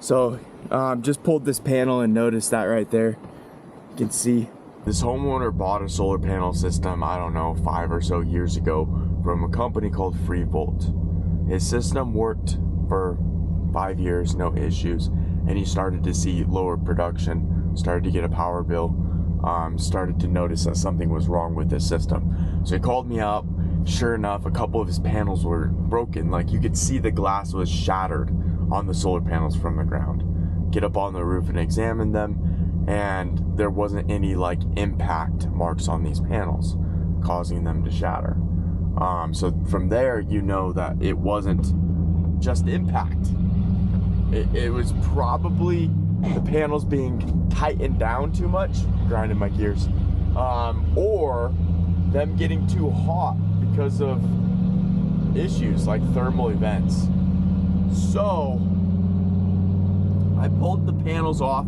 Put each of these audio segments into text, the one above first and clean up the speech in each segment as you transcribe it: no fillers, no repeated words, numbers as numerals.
So just pulled this panel and noticed that right there. You can see this homeowner bought a solar panel system, I don't know, 5 or so years ago from a company called FreeVolt. His system worked for 5 years, no issues, and he started to see lower production, started to get a power bill, started to notice that something was wrong with his system. So he called me up. Sure enough, a couple of his panels were broken. Like, you could see the glass was shattered on the solar panels from the ground. Get up on the roof and examine them, and there wasn't any like impact marks on these panels causing them to shatter. So from there, you know that it wasn't just impact. It was probably the panels being tightened down too much, grinding my gears, or them getting too hot because of issues like thermal events. So I pulled the panels off.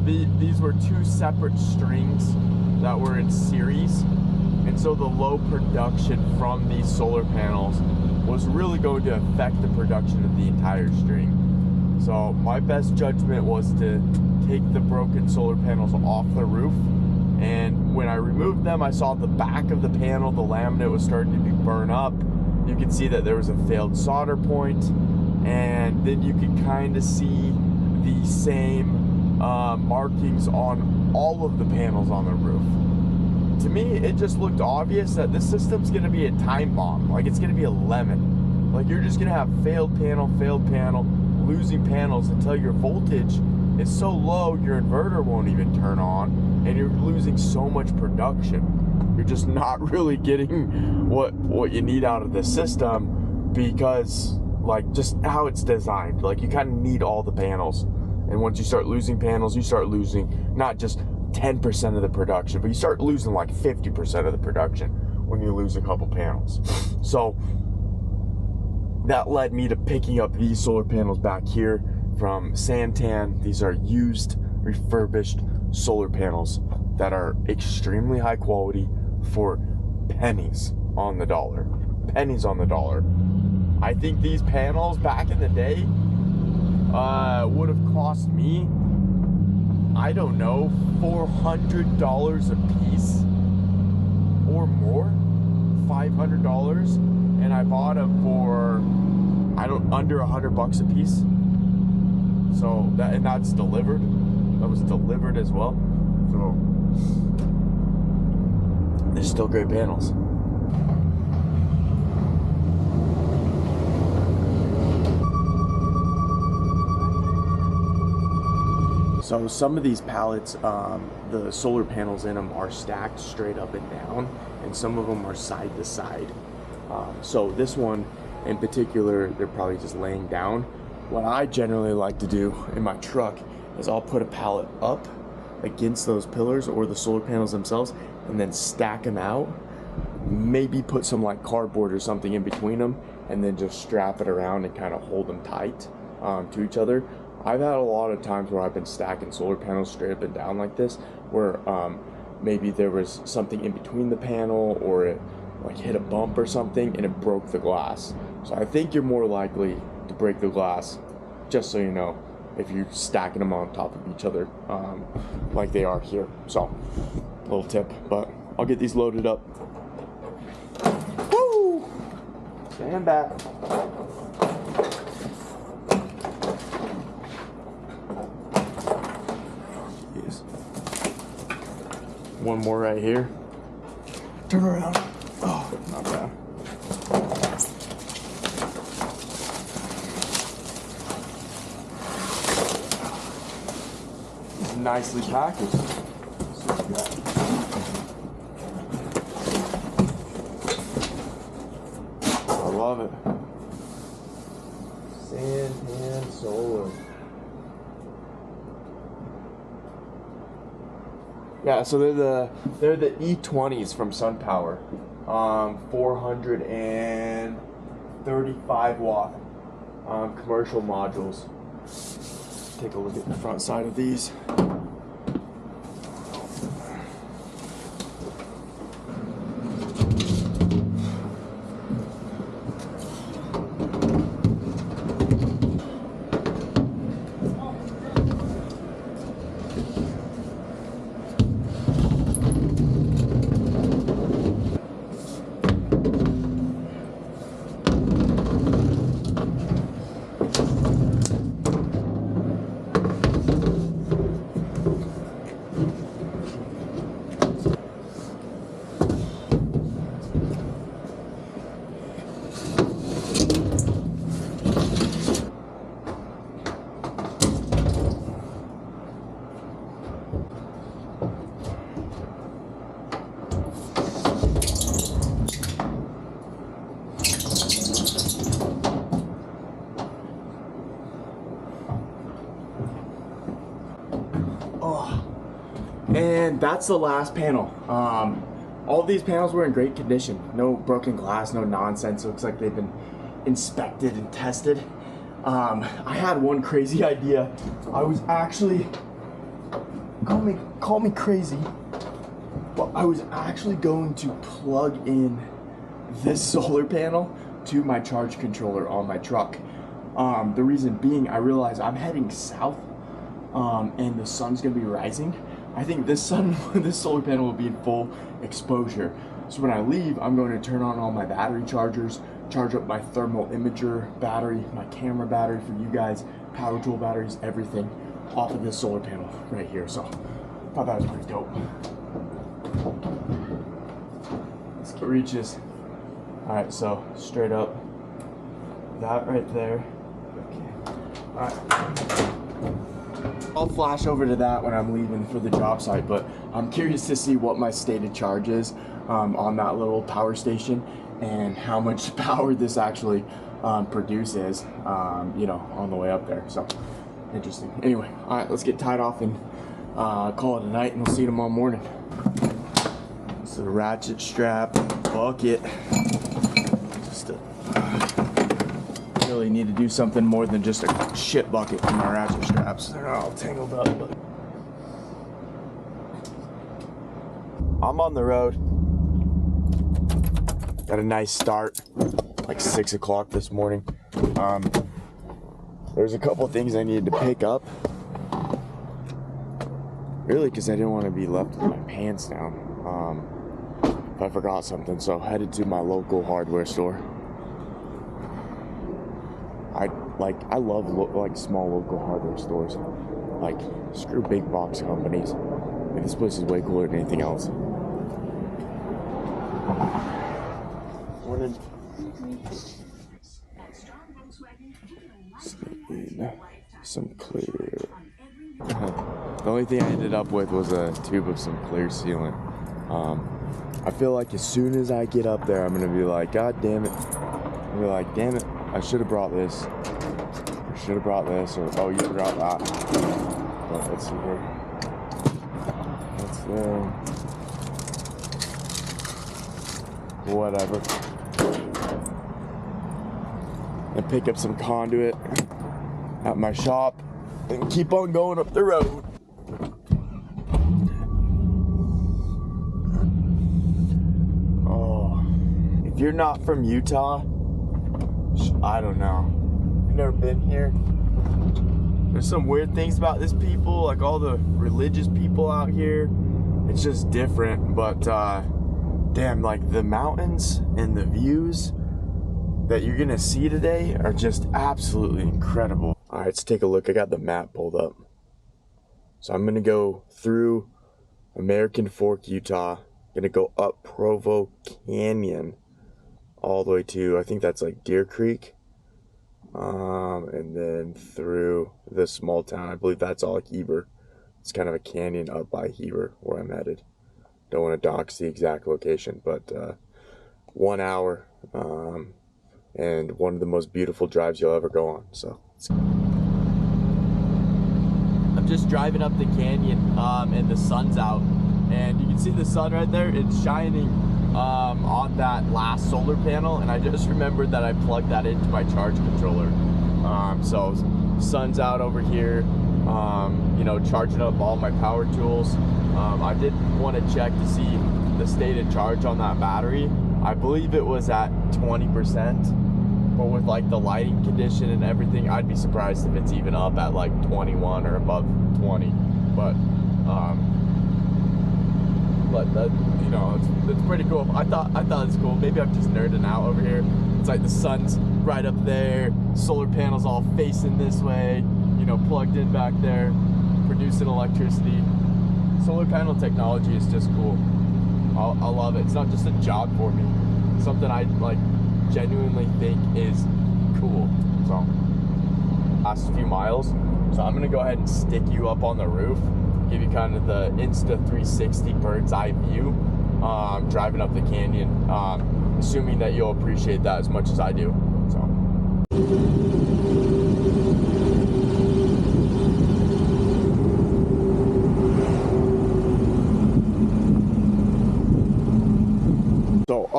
These were 2 separate strings that were in series, and so the low production from these solar panels was really going to affect the production of the entire string. So my best judgment was to take the broken solar panels off the roof, and when I removed them, I saw the back of the panel, the laminate was starting to be burned up. You could see that there was a failed solder point, and then you could kind of see the same markings on all of the panels on the roof. To me, it just looked obvious that this system's gonna be a time bomb. Like, it's gonna be a lemon. Like, you're just gonna have failed panel, losing panels until your voltage is so low your inverter won't even turn on, and you're losing so much production. You're just not really getting what you need out of the system, because like just how it's designed, like you kind of need all the panels, and once you start losing panels, you start losing not just 10% of the production, but you start losing like 50% of the production when you lose a couple panels. So that led me to picking up these solar panels back here from Santan. These are used, refurbished solar panels that are extremely high quality for pennies on the dollar. Pennies on the dollar. I think these panels back in the day would have cost me, I don't know, $400 a piece or more, $500, and I bought them for under $100 a piece. So that's delivered. That was delivered as well. So they're still great panels. So some of these pallets, the solar panels in them are stacked straight up and down, and some of them are side to side. So this one in particular, they're probably just laying down. What I generally like to do in my truck is I'll put a pallet up against those pillars or the solar panels themselves, and then stack them out. Maybe put some like cardboard or something in between them, and then just strap it around and kind of hold them tight to each other. I've had a lot of times where I've been stacking solar panels straight up and down like this, where maybe there was something in between the panel, or it like hit a bump or something and it broke the glass. So I think you're more likely to break the glass, just so you know, if you're stacking them on top of each other like they are here. So little tip, but I'll get these loaded up. Woo! Stand back. One more right here. Turn around. Oh, not bad. It's nicely packaged. I love it. Santan Solar. Yeah, so they're the E20s from SunPower, 435 watt commercial modules. Take a look at the front side of these. Oh, and that's the last panel. All of these panels were in great condition. No broken glass, no nonsense. Looks like they've been inspected and tested. I had one crazy idea. I was actually, call me crazy, but I was actually going to plug in this solar panel to my charge controller on my truck. The reason being, I realized I'm heading south, and the sun's gonna be rising. I think this solar panel will be in full exposure. So when I leave, I'm going to turn on all my battery chargers, charge up my thermal imager battery, my camera battery for you guys, power tool batteries, everything off of this solar panel right here. So I thought that was pretty dope. Let's get reaches. All right, so straight up, that right there. Okay. All right. I'll flash over to that when I'm leaving for the job site, but I'm curious to see what my stated charge is on that little power station and how much power this actually produces, you know, on the way up there. So interesting. Anyway, all right, let's get tied off and call it a night, and we'll see you tomorrow morning. So the ratchet strap bucket. Just really need to do something more than just a shit bucket for my ratchet straps. They're all tangled up. But I'm on the road. Got a nice start, like 6 o'clock this morning. There's a couple of things I needed to pick up. Really, because I didn't want to be left with my pants down if I forgot something. So I headed to my local hardware store. I love like small local hardware stores. Like, screw big box companies. Like, this place is way cooler than anything else. Morning. Some clear. The only thing I ended up with was a tube of some clear sealant. I feel like as soon as I get up there, I'm gonna be like, God damn it. I'm gonna be like, damn it, I should have brought this. Or should have brought this, or oh, you forgot that. But let's see here. That's there. Whatever. And pick up some conduit at my shop and keep on going up the road. Oh, if you're not from Utah, I don't know. You've never been here? There's some weird things about this people, like all the religious people out here. It's just different, but damn, like the mountains and the views that you're gonna see today are just absolutely incredible. All right, let's take a look. I got the map pulled up. So I'm gonna go through American Fork, Utah. Gonna go up Provo Canyon all the way to, I think that's like Deer Creek. And then through the small town, I believe that's all Heber. It's kind of a canyon up by Heber where I'm headed. Don't want to dox the exact location, but 1 hour, and one of the most beautiful drives you'll ever go on. So I'm just driving up the canyon, and the sun's out, and you can see the sun right there. It's shining on that last solar panel, and I just remembered that I plugged that into my charge controller. So sun's out over here, you know, charging up all my power tools. I did want to check to see the stated charge on that battery. I believe it was at 20%, but with like the lighting condition and everything, I'd be surprised if it's even up at like 21 or above 20. But that, you know, it's pretty cool. I thought it's cool. Maybe I'm just nerding out over here. It's like the sun's right up there, solar panels all facing this way, you know, plugged in back there, producing electricity. Solar panel technology is just cool. I love it. It's not just a job for me. It's something I like genuinely think is cool. So last few miles. So I'm gonna go ahead and stick you up on the roof, give you kind of the Insta 360 bird's eye view, driving up the canyon, assuming that you'll appreciate that as much as I do. So.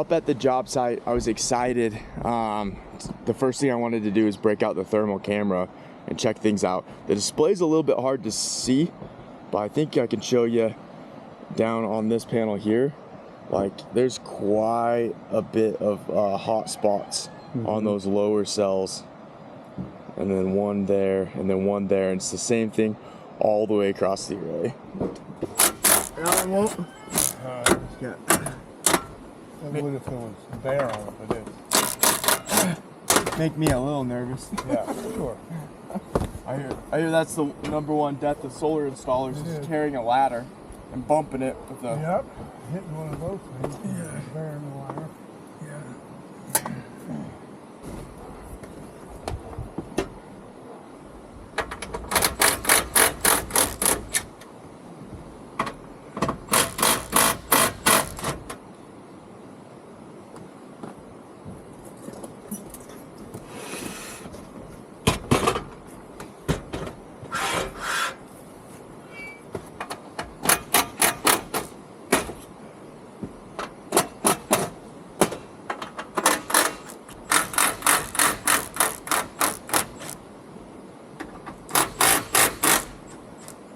up at the job site. I was excited. The first thing I wanted to do is break out the thermal camera and check things out. The display's a little bit hard to see, but I think I can show you down on this panel here. Like, there's quite a bit of hot spots on those lower cells, and then one there, and then one there, and it's the same thing all the way across the array. I won't. Yeah. That would if it was bare on it, but it's. Make me a little nervous. Yeah, sure. I hear that's the #1 death of solar installers, is carrying a ladder and bumping it with the. Yep. Hitting one of those things. Yeah. Bearing the wire.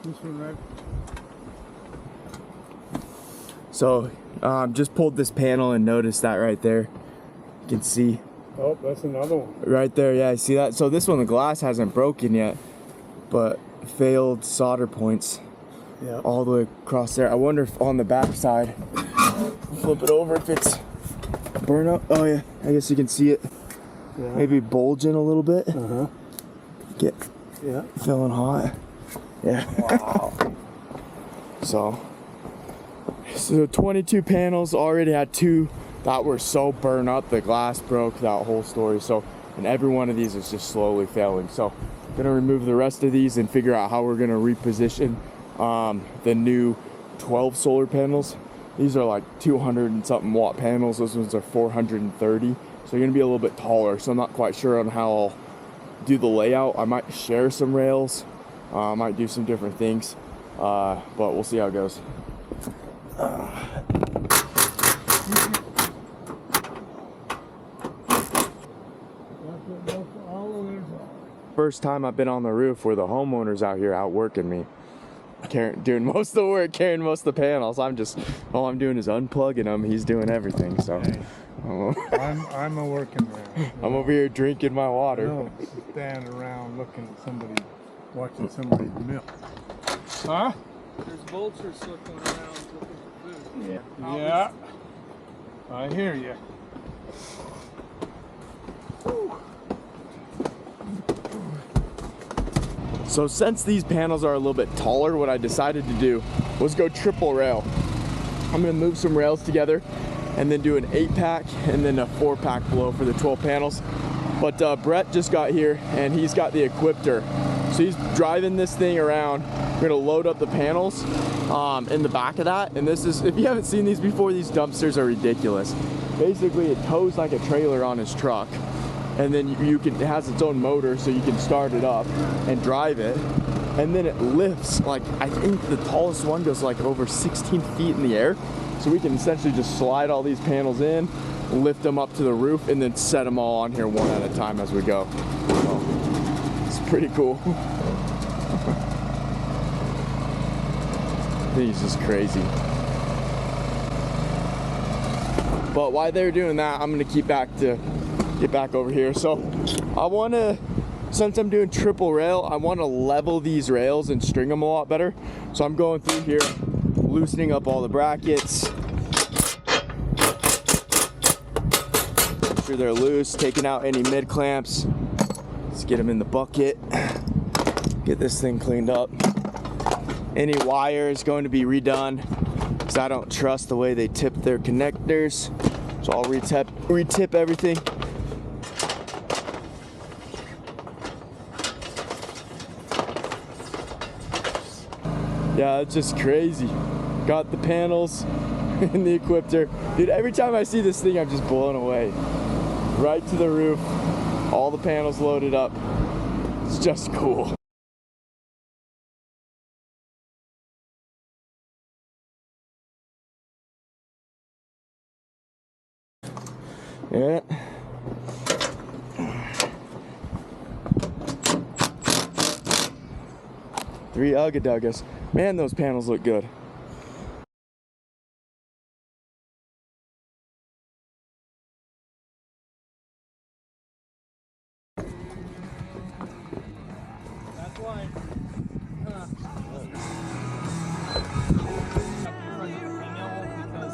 This one right. So, just pulled this panel and noticed that right there. You can see. Oh, that's another one. Right there, yeah, I see that. So this one, the glass hasn't broken yet, but failed solder points all the way across there. I wonder if on the back side, flip it over, if it's burn up. Oh yeah, I guess you can see it. Yeah. Maybe bulging a little bit. Get feeling hot. Yeah. Wow. So 22 panels, already had 2 that were so burned up, the glass broke, that whole story. So, and every one of these is just slowly failing. So gonna remove the rest of these and figure out how we're gonna reposition the new 12 solar panels. These are like 200 and something watt panels. Those ones are 430. So they're gonna be a little bit taller. So I'm not quite sure on how I'll do the layout. I might share some rails. I might do some different things, but we'll see how it goes. First time I've been on the roof where the homeowner's out here working me, doing most of the work, carrying most of the panels. I'm just, all I'm doing is unplugging them. He's doing everything. So I'm a working man. I'm over here drinking my water. No, standing around looking at somebody, watching somebody milk. Huh? There's vultures circling around looking for food. Yeah. Yeah. I hear you. So since these panels are a little bit taller, what I decided to do was go triple rail. I'm gonna move some rails together and then do an 8-pack and then a 4-pack below for the 12 panels. But Brett just got here and he's got the Equipter. So he's driving this thing around. We're gonna load up the panels in the back of that. And this is, if you haven't seen these before, these dumpsters are ridiculous. Basically it tows like a trailer on his truck. And then it has its own motor, so you can start it up and drive it. And then it lifts, like, I think the tallest one goes like over 16 feet in the air. So we can essentially just slide all these panels in, lift them up to the roof, and then set them all on here one at a time as we go. So, it's pretty cool. I think it's just crazy. But while they're doing that, I'm gonna get back over here. So I want to, since I'm doing triple rail, I want to level these rails and string them a lot better. So I'm going through here, loosening up all the brackets, make sure they're loose, taking out any mid clamps. Let's get them in the bucket, get this thing cleaned up. Any wire is going to be redone because I don't trust the way they tip their connectors. So I'll retip everything. Yeah, it's just crazy. Got the panels in the Equipter. Dude, every time I see this thing, I'm just blown away. Right to the roof, all the panels loaded up. It's just cool. Yeah. Three Ugga-Duggas. Man, those panels look good. That's why.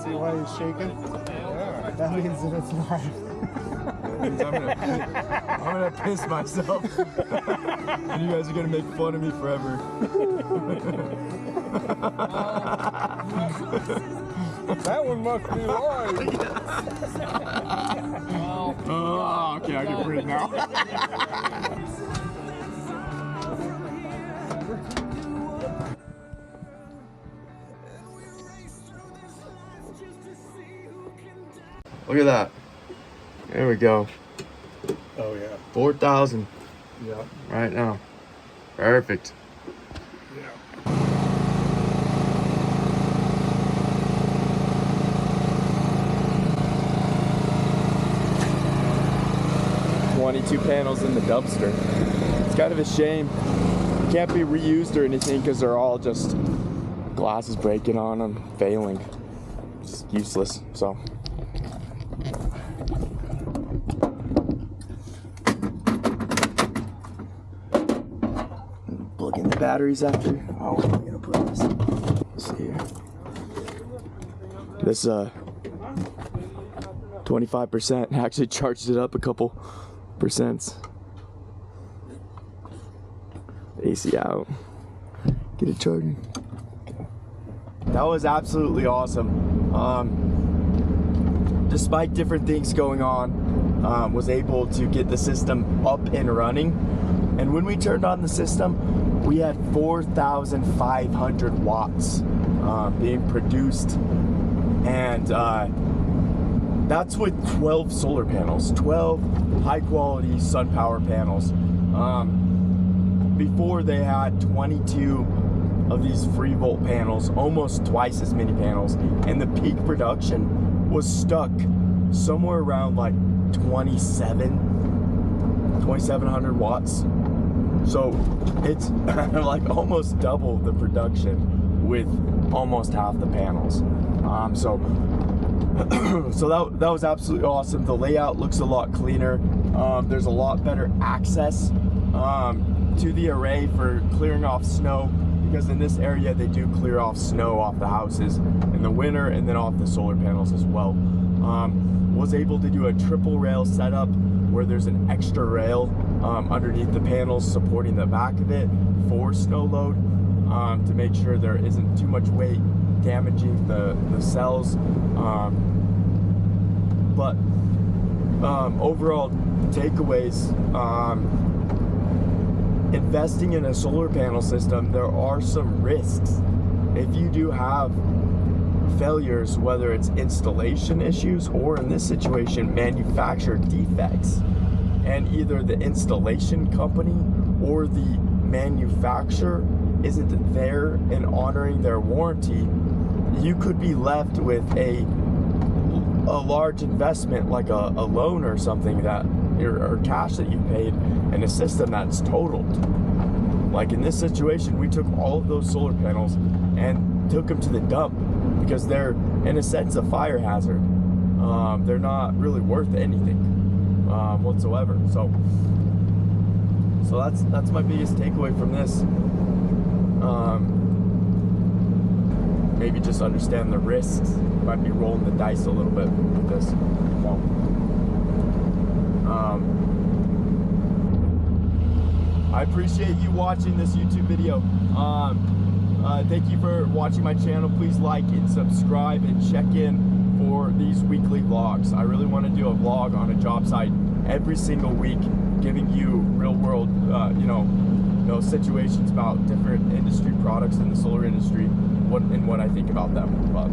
See why he's shaking? Yeah. That means that it's live. I'm gonna piss myself. And you guys are gonna make fun of me forever. That one must be live. Oh, okay, I can breathe now. Look at that. There we go. Oh yeah. 4,000 Yeah. right now. Perfect. Yeah. 22 panels in the dumpster. It's kind of a shame. Can't be reused or anything because they're all just glass is breaking on them, failing. Just useless. So. Plug in the batteries after. Oh, I'm gonna put this. Let's see here. This 25% actually charged it up a couple percents. AC out. Get it charging. That was absolutely awesome. Despite different things going on, was able to get the system up and running. And when we turned on the system, we had 4,500 watts being produced. And that's with 12 solar panels, 12 high quality sun power panels. Before they had 22 of these 3-volt panels, almost twice as many panels, and the peak production was stuck somewhere around like 2,700 watts. So it's like almost double the production with almost half the panels. So that was absolutely awesome. The layout looks a lot cleaner. There's a lot better access to the array for clearing off snow, because in this area they do clear off snow off the houses in the winter and then off the solar panels as well. Was able to do a triple rail setup where there's an extra rail underneath the panels supporting the back of it for snow load, to make sure there isn't too much weight damaging the cells. But overall takeaways, investing in a solar panel system, there are some risks. If you do have failures, whether it's installation issues or in this situation manufacturer defects, and either the installation company or the manufacturer isn't there and honoring their warranty, you could be left with a large investment like a loan or something that or cash that you paid in a system that's totaled. Like in this situation, we took all of those solar panels and took them to the dump because they're in a sense a fire hazard. They're not really worth anything whatsoever. So that's my biggest takeaway from this. Maybe just understand the risks. Might be rolling the dice a little bit with this. So, I appreciate you watching this YouTube video. Thank you for watching my channel. Please like and subscribe and check in for these weekly vlogs. I really want to do a vlog on a job site every single week, giving you real world, situations about different industry products in the solar industry, what I think about them. But